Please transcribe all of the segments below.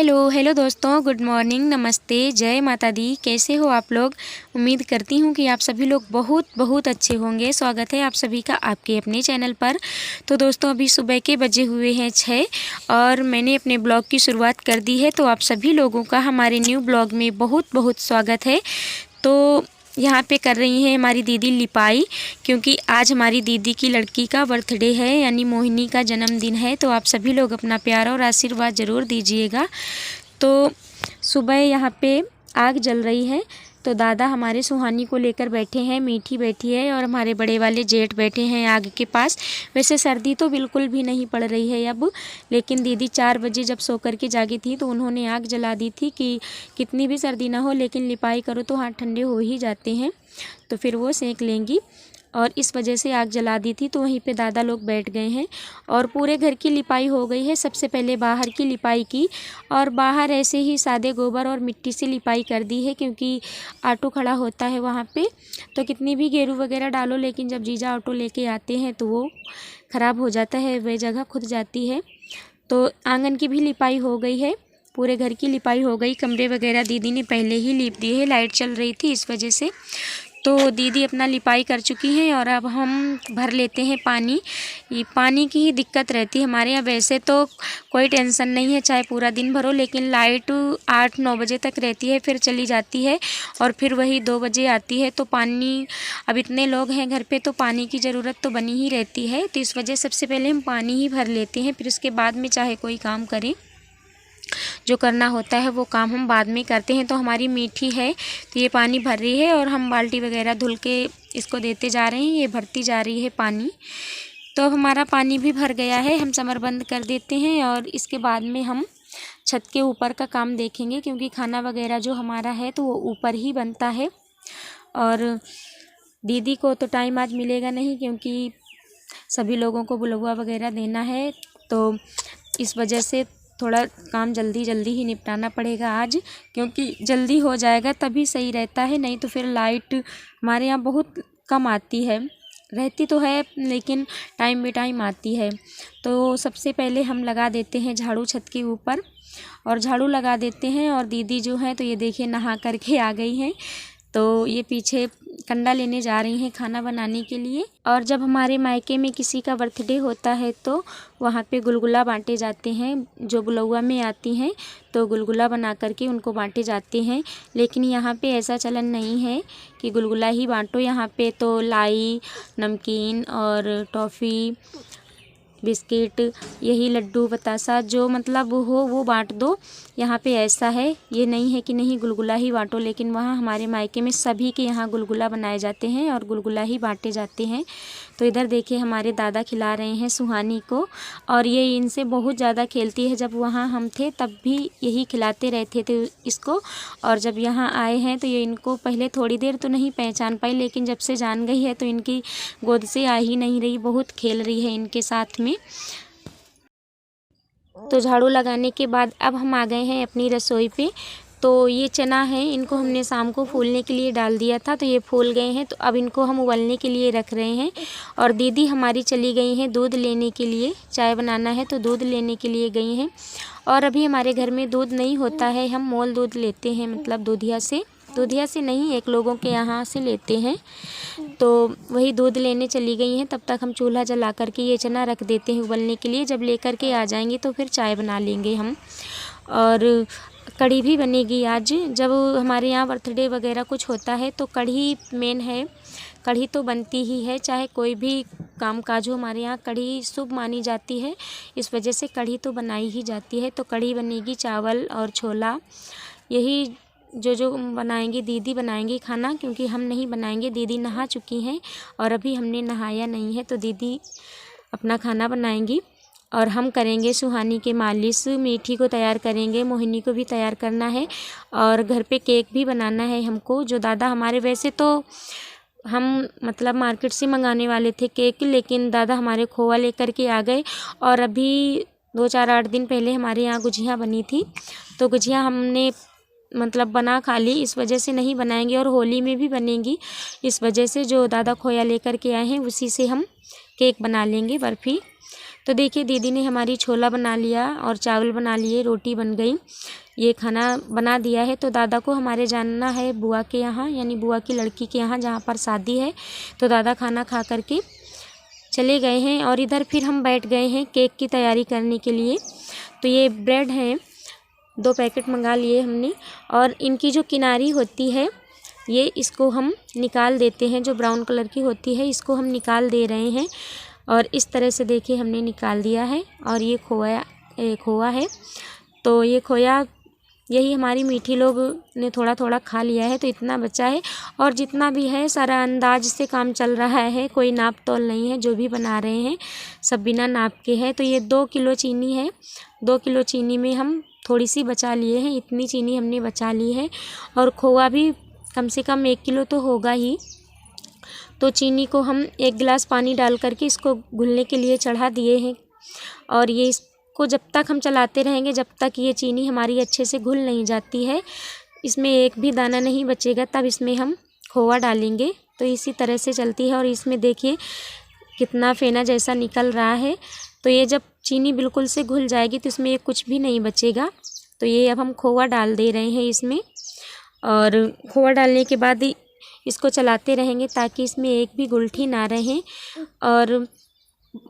Hello दोस्तों, good morning, नमस्ते, जय माता दी। कैसे हो आप लोग? उम्मीद करती हूँ कि आप सभी लोग बहुत अच्छे होंगे। स्वागत है आप सभी का आपके अपने चैनल पर। तो दोस्तों, अभी सुबह के बजे हुए हैं 6 और मैंने अपने ब्लॉग की शुरुआत कर दी है। तो आप सभी लोगों का हमारे न्यू ब्लॉग में बहुत स्वागत है। तो यहाँ पे कर रही हैं हमारी दीदी लिपाई, क्योंकि आज हमारी दीदी की लड़की का बर्थडे है, यानी मोहिनी का जन्मदिन है। तो आप सभी लोग अपना प्यार और आशीर्वाद ज़रूर दीजिएगा। तो सुबह यहाँ पे आग जल रही है। तो दादा हमारे सुहानी को लेकर बैठे हैं, मीठी बैठी है और हमारे बड़े वाले जेठ बैठे हैं आग के पास। वैसे सर्दी तो बिल्कुल भी नहीं पड़ रही है अब, लेकिन दीदी 4 बजे जब सो कर के जागी थी तो उन्होंने आग जला दी थी कि कितनी भी सर्दी ना हो, लेकिन लिपाई करो तो हाथ ठंडे हो ही जाते हैं, तो फिर वो सेंक लेंगी। और इस वजह से आग जला दी थी। तो वहीं पे दादा लोग बैठ गए हैं और पूरे घर की लिपाई हो गई है। सबसे पहले बाहर की लिपाई की, और बाहर ऐसे ही सादे गोबर और मिट्टी से लिपाई कर दी है, क्योंकि ऑटो खड़ा होता है वहाँ पे। तो कितनी भी गेरू वगैरह डालो, लेकिन जब जीजा ऑटो लेके आते हैं तो वो ख़राब हो जाता है, वह जगह खुद जाती है। तो आंगन की भी लिपाई हो गई है, पूरे घर की लिपाई हो गई। कमरे वगैरह दीदी ने पहले ही लीप दिए है, लाइट चल रही थी इस वजह से। तो दीदी अपना लिपाई कर चुकी हैं और अब हम भर लेते हैं पानी। ये पानी की ही दिक्कत रहती है हमारे यहाँ। वैसे तो कोई टेंशन नहीं है, चाहे पूरा दिन भरो, लेकिन लाइट 8-9 बजे तक रहती है, फिर चली जाती है और फिर वही 2 बजे आती है। तो पानी, अब इतने लोग हैं घर पे तो पानी की ज़रूरत तो बनी ही रहती है। तो इस वजह सबसे पहले हम पानी ही भर लेते हैं, फिर उसके बाद में चाहे कोई काम करें, जो करना होता है वो काम हम बाद में करते हैं। तो हमारी मीठी है तो ये पानी भर रही है और हम बाल्टी वगैरह धुल के इसको देते जा रहे हैं, ये भरती जा रही है पानी। तो अब हमारा पानी भी भर गया है, हम समर बंद कर देते हैं और इसके बाद में हम छत के ऊपर का काम देखेंगे, क्योंकि खाना वगैरह जो हमारा है तो वो ऊपर ही बनता है। और दीदी को तो टाइम आज मिलेगा नहीं, क्योंकि सभी लोगों को बुलवा वगैरह देना है। तो इस वजह से थोड़ा काम जल्दी ही निपटाना पड़ेगा आज, क्योंकि जल्दी हो जाएगा तभी सही रहता है। नहीं तो फिर लाइट हमारे यहाँ बहुत कम आती है, रहती तो है लेकिन टाइम बे टाइम आती है। तो सबसे पहले हम लगा देते हैं झाड़ू छत के ऊपर, और झाड़ू लगा देते हैं। और दीदी जो है तो ये देखिए नहा करके आ गई हैं, तो ये पीछे कंडा लेने जा रही हैं खाना बनाने के लिए। और जब हमारे मायके में किसी का बर्थडे होता है तो वहाँ पे गुलगुला बांटे जाते हैं, जो बुलौआ में आती हैं तो गुलगुला बना करके उनको बांटे जाते हैं। लेकिन यहाँ पे ऐसा चलन नहीं है कि गुलगुला ही बांटो। यहाँ पे तो लाई, नमकीन और टॉफ़ी, बिस्किट, यही लड्डू बतासा जो मतलब हो वो बांट दो। यहाँ पे ऐसा है, ये नहीं है कि नहीं गुलगुला ही बांटो, लेकिन वहाँ हमारे मायके में सभी के यहाँ गुलगुला बनाए जाते हैं और गुलगुला ही बांटे जाते हैं। तो इधर देखिए हमारे दादा खिला रहे हैं सुहानी को, और ये इनसे बहुत ज़्यादा खेलती है। जब वहाँ हम थे तब भी यही खिलाते रहते थे इसको, और जब यहाँ आए हैं तो ये इनको पहले थोड़ी देर तो नहीं पहचान पाई, लेकिन जब से जान गई है तो इनकी गोद से आ ही नहीं रही, बहुत खेल रही है इनके साथ में। तो झाड़ू लगाने के बाद अब हम आ गए हैं अपनी रसोई पे। तो ये चना है, इनको हमने शाम को फूलने के लिए डाल दिया था, तो ये फूल गए हैं। तो अब इनको हम उबलने के लिए रख रहे हैं। और दीदी हमारी चली गई हैं दूध लेने के लिए, चाय बनाना है तो दूध लेने के लिए गई हैं। और अभी हमारे घर में दूध नहीं होता है, हम मोल दूध लेते हैं, मतलब दूधिया से नहीं, एक लोगों के यहाँ से लेते हैं। तो वही दूध लेने चली गई हैं। तब तक हम चूल्हा जला करके ये चना रख देते हैं उबलने के लिए। जब लेकर के आ जाएंगे तो फिर चाय बना लेंगे हम। और कढ़ी भी बनेगी आज। जब हमारे यहाँ बर्थडे वगैरह कुछ होता है तो कढ़ी मेन है, कढ़ी तो बनती ही है। चाहे कोई भी काम काज हो, हमारे यहाँ कढ़ी शुभ मानी जाती है, इस वजह से कढ़ी तो बनाई ही जाती है। तो कढ़ी बनेगी, चावल और छोला, यही जो बनाएंगी दीदी बनाएंगी खाना, क्योंकि हम नहीं बनाएंगे। दीदी नहा चुकी हैं और अभी हमने नहाया नहीं है, तो दीदी अपना खाना बनाएंगी और हम करेंगे सुहानी के मालिश। मीठी को तैयार करेंगे, मोहिनी को भी तैयार करना है, और घर पे केक भी बनाना है हमको। जो दादा हमारे, वैसे तो हम मतलब मार्केट से मंगाने वाले थे केक, लेकिन दादा हमारे खोवा लेकर के आ गए। और अभी 2-4-8 दिन पहले हमारे यहाँ गुझिया बनी थी, तो गुझिया हमने मतलब बना खा ली, इस वजह से नहीं बनाएंगे। और होली में भी बनेगी, इस वजह से जो दादा खोया लेकर के आए हैं उसी से हम केक बना लेंगे, बर्फ़ी। तो देखिए दीदी ने हमारी छोला बना लिया और चावल बना लिए, रोटी बन गई, ये खाना बना दिया है। तो दादा को हमारे जाना है बुआ के यहाँ, यानी बुआ की लड़की के यहाँ जहाँ पर शादी है। तो दादा खाना खा करके चले गए हैं और इधर फिर हम बैठ गए हैं केक की तैयारी करने के लिए। तो ये ब्रेड हैं, 2 पैकेट मंगा लिए हमने, और इनकी जो किनारी होती है ये इसको हम निकाल देते हैं, जो ब्राउन कलर की होती है इसको हम निकाल दे रहे हैं। और इस तरह से देखिए हमने निकाल दिया है। और ये खोआ है, तो ये खोया यही हमारी मीठी लोग ने थोड़ा थोड़ा खा लिया है, तो इतना बचा है। और जितना भी है सारा अंदाज से काम चल रहा है, कोई नाप तोल नहीं है, जो भी बना रहे हैं सब बिना नाप के है। तो ये 2 किलो चीनी है, 2 किलो चीनी में हम थोड़ी सी बचा लिए हैं, इतनी चीनी हमने बचा ली है। और खोआ भी कम से कम 1 किलो तो होगा ही। तो चीनी को हम 1 गिलास पानी डाल करके इसको घुलने के लिए चढ़ा दिए हैं। और ये इसको जब तक हम चलाते रहेंगे, जब तक ये चीनी हमारी अच्छे से घुल नहीं जाती है, इसमें एक भी दाना नहीं बचेगा, तब इसमें हम खोआ डालेंगे। तो इसी तरह से चलती है। और इसमें देखिए कितना फेना जैसा निकल रहा है। तो ये जब चीनी बिल्कुल से घुल जाएगी तो इसमें कुछ भी नहीं बचेगा। तो ये अब हम खोआ डाल दे रहे हैं इसमें। और खोआ डालने के बाद इसको चलाते रहेंगे ताकि इसमें एक भी गुलठी ना रहे। और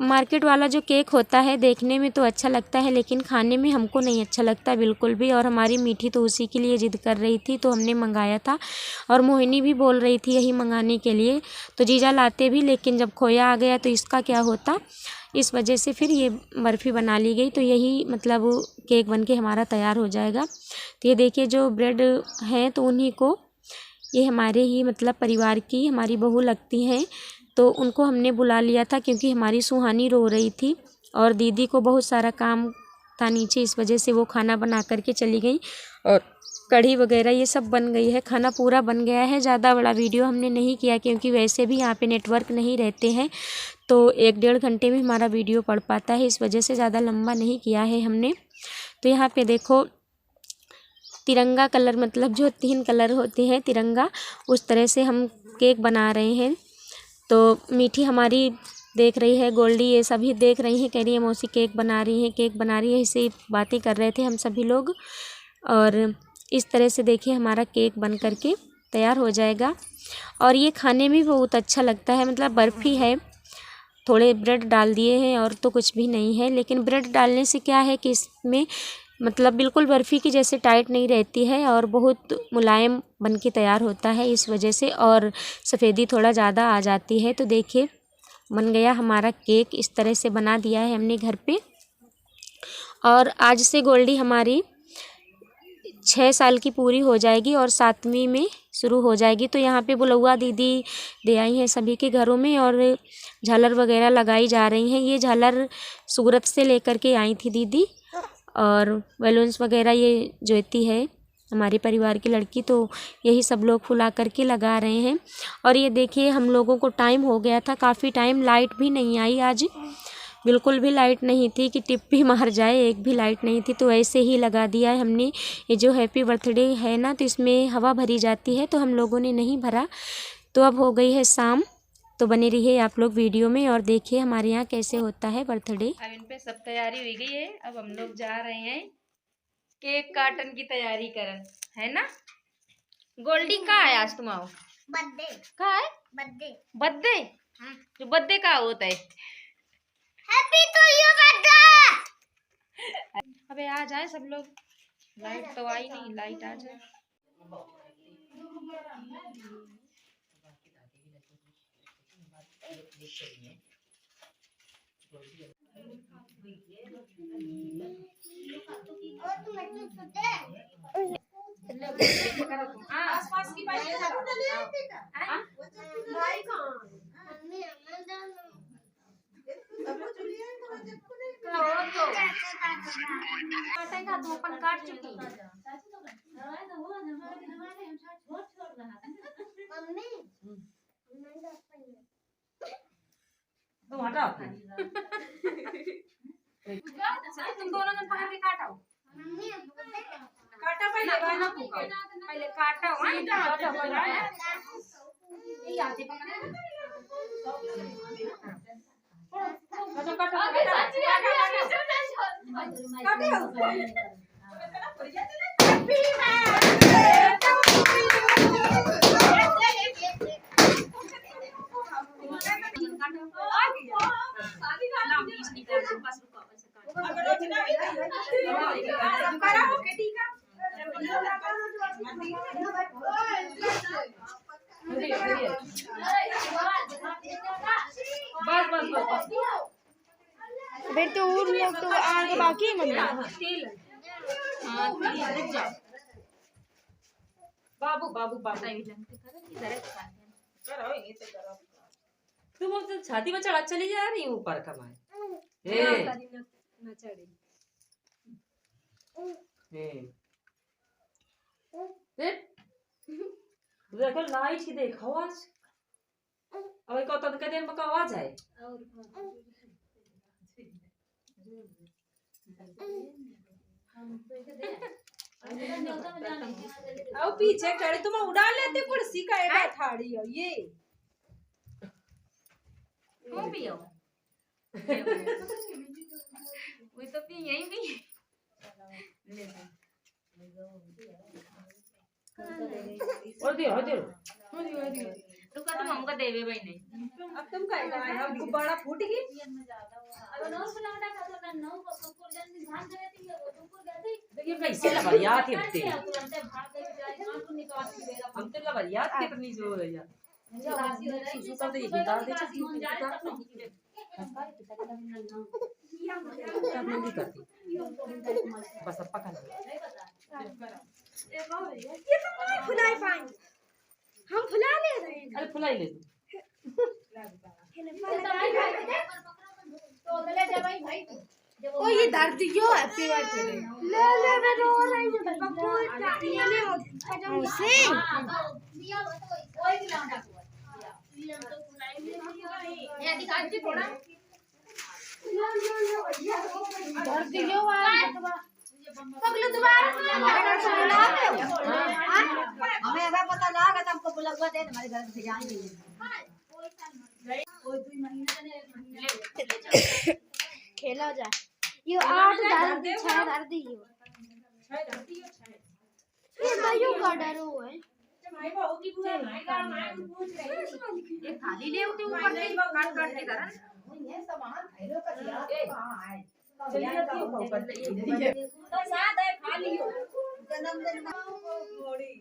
मार्केट वाला जो केक होता है देखने में तो अच्छा लगता है, लेकिन खाने में हमको नहीं अच्छा लगता बिल्कुल भी। और हमारी मीठी तो उसी के लिए ज़िद कर रही थी, तो हमने मंगाया था। और मोहिनी भी बोल रही थी यही मंगाने के लिए, तो जीजा लाते भी, लेकिन जब खोया आ गया तो इसका क्या होता, इस वजह से फिर ये बर्फ़ी बना ली गई। तो यही मतलब केक बनके हमारा तैयार हो जाएगा। तो ये देखिए जो ब्रेड हैं तो उन्हीं को, ये हमारे ही मतलब परिवार की हमारी बहू लगती हैं, तो उनको हमने बुला लिया था क्योंकि हमारी सुहानी रो रही थी और दीदी को बहुत सारा काम था नीचे, इस वजह से वो खाना बना करके चली गई। और कढ़ी वगैरह ये सब बन गई है, खाना पूरा बन गया है। ज़्यादा बड़ा वीडियो हमने नहीं किया क्योंकि वैसे भी यहाँ पे नेटवर्क नहीं रहते हैं, तो 1-1.5 घंटे में हमारा वीडियो पड़ पाता है, इस वजह से ज़्यादा लंबा नहीं किया है हमने। तो यहाँ पे देखो तिरंगा कलर, मतलब जो 3 कलर होते हैं तिरंगा, उस तरह से हम केक बना रहे हैं। तो मीठी हमारी देख रही है, गोल्डी ये सभी देख रही हैं, कह रही है मौसी केक बना रही हैं, केक बना रही है, ऐसे बातें कर रहे थे हम सभी लोग। और इस तरह से देखिए हमारा केक बन करके तैयार हो जाएगा। और ये खाने में बहुत अच्छा लगता है, मतलब बर्फ़ी है, थोड़े ब्रेड डाल दिए हैं और तो कुछ भी नहीं है। लेकिन ब्रेड डालने से क्या है कि इसमें मतलब बिल्कुल बर्फ़ी की जैसे टाइट नहीं रहती है और बहुत मुलायम बन के तैयार होता है इस वजह से, और सफ़ेदी थोड़ा ज़्यादा आ जाती है। तो देखिए बन गया हमारा केक, इस तरह से बना दिया है हमने घर पे। और आज से गोल्डी हमारी 6 साल की पूरी हो जाएगी और 7वीं में शुरू हो जाएगी। तो यहाँ पे बुलौआ दीदी दे आई हैं सभी के घरों में और झालर वगैरह लगाई जा रही हैं। ये झालर सूरत से लेकर के आई थी दीदी, और बैलून्स वगैरह ये ज्योति है हमारे परिवार की लड़की, तो यही सब लोग फुला करके लगा रहे हैं। और ये देखिए हम लोगों को टाइम हो गया था काफ़ी टाइम, लाइट भी नहीं आई आज, बिल्कुल भी लाइट नहीं थी कि टिप भी मार जाए, एक भी लाइट नहीं थी। तो ऐसे ही लगा दिया है हमने। ये जो हैप्पी बर्थडे है ना, तो इसमें हवा भरी जाती है, तो हम लोगों ने नहीं भरा। तो अब हो गई है शाम, तो बने रहिए आप लोग वीडियो में और देखिए हमारे यहाँ कैसे होता है बर्थडे। अब इन पे सब तैयारी हो गई है, अब हम लोग जा रहे हैं केक काटन की तैयारी करन, है ना। गोल्डी कहाँ है आज तुम्हारा बर्थडे? कहाँ है बर्थडे? बर्थडे जो बर्थडे का होता है, हैप्पी टू यू बर्थडे। अबे आ जाए सब लोग, लाइट तो आई नहीं, लाइट आ जाए। आसपास की बाइक काटेगा तो अपन काट चुकी तुम हटाओ तुम दोनों ने पकड़ के काटो, काटा पहले गाना फूका, पहले काटा ये आते पकड़े फिर तो और लोग तो आगे बाकी है मम्मी। बाबू बाबू बाबू तुम अब छाती में चढ़ा चली जा रही ऊपर कमाए देखो लाइट की देखो आज अब कत के दिन में आवाज है अब पीछे खड़े तुम उड़ा लेते कुर्सी का एक ठाड़ी हो ये वो पियो वो तो पी यही भी और दियो रुका तुम हमको देवे भाई नहीं अब तुम कहेगा अब गुब्बारा फूट गई देखिए कैसे लबरियात हिलते हम तो लबरियात कितनी जो है यार सुसु कर दे हिला दे नहीं करती बस अब पका ये तो नहीं फुला पाएंगे हम फुला ले रहे हैं अरे फुलाई ले तू ओ ये दर्द क्यों हैप्पी बर्थडे ले ले मैं रो रही हूं पप्पू ये ले से ये दिखा जी थोड़ा दर्द क्यों आ पगलू दोबारा हमारे घर से बुला रहे हो हमें अगर पता लगा तो हमको बुलावा दे हमारे घर से जाएंगे खेला जा ये 8 दर्द 6 दर्द ही हो ये भाइयों का डर हो है ये थाली ले उठे ऊपर से काट काट के करन ये सामान खैरो का दिया कहां है चलिए तो ऊपर तो साथ है खा लियो जन्मदिन थोड़ी